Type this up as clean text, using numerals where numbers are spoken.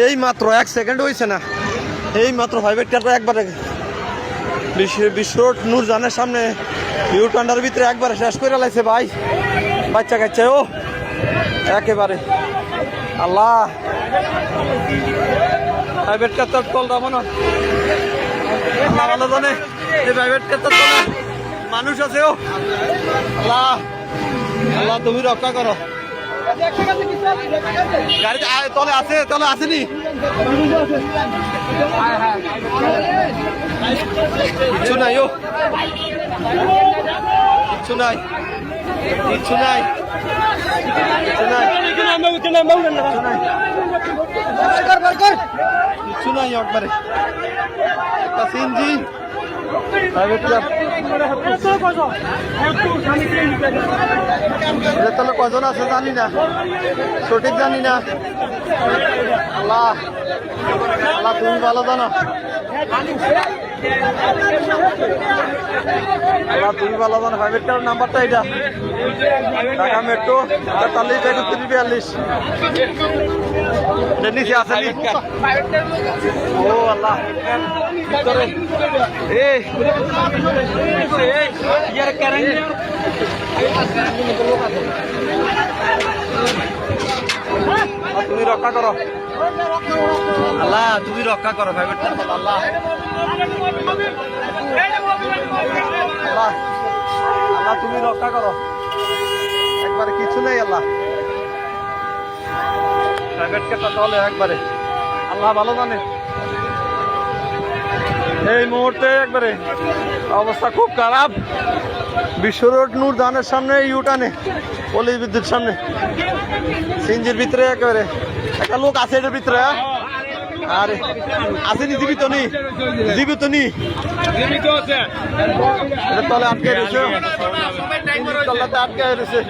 এই মাত্র 1 সেকেন্ড হয়েছে না, এই মাত্র 5 একবারে বিশ্ব নূরজানের সামনে ইউটান্ডার ভিতরে একবারে শেষ করে লাইছে ভাই। বাচ্চা কাচ্চা ও একেবারে আল্লাহ 5 তো টলটা মনে আল্লাহ ভালো জানে এই 5 তো তোলা মানুষ আছে ও আল্লাহ আল্লাহ তুমি রক্ষা করো। গাড়িতে তলে আছে, তলে আসেনি কিচ্ছু নাই ও কিচ্ছু নাই কিচ্ছু নাই কিচ্ছু নাই একবারে একটা সিনজি তাহলে কজন আছে জানি না, সঠিক জানি না। আল্লাহ আল্লাহ তুমি ভালো জানো, আল্লাহ তুমি ভালো জানো। 5 নাম্বারটা এটা ঢাকা মেট্রো 43 নিচে আছে ও আল্লাহ তুমি রক্ষা করো আল্লাহ, তুমি রক্ষা করো ভাইবেটটা আল্লাহ আল্লাহ আল্লাহ তুমি রক্ষা করো একবারে কিছু নেই আল্লাহ। প্রাইভেটকে তাহলে একবারে আল্লাহ ভালো জানে এই মুহূর্তে একবারে অবস্থা খুব খারাপ। বিশ্ব রোড নূরজানের সামনে ইউটানে পল্লী বিদ্যুৎ সামনে সিনজির ভিতরে একেবারে একটা লোক আছে এটার ভিতরে। আরে আসেনি জীবিত নেই, জীবিত নেই তলে আটকে রয়েছে, আটকে রয়েছে।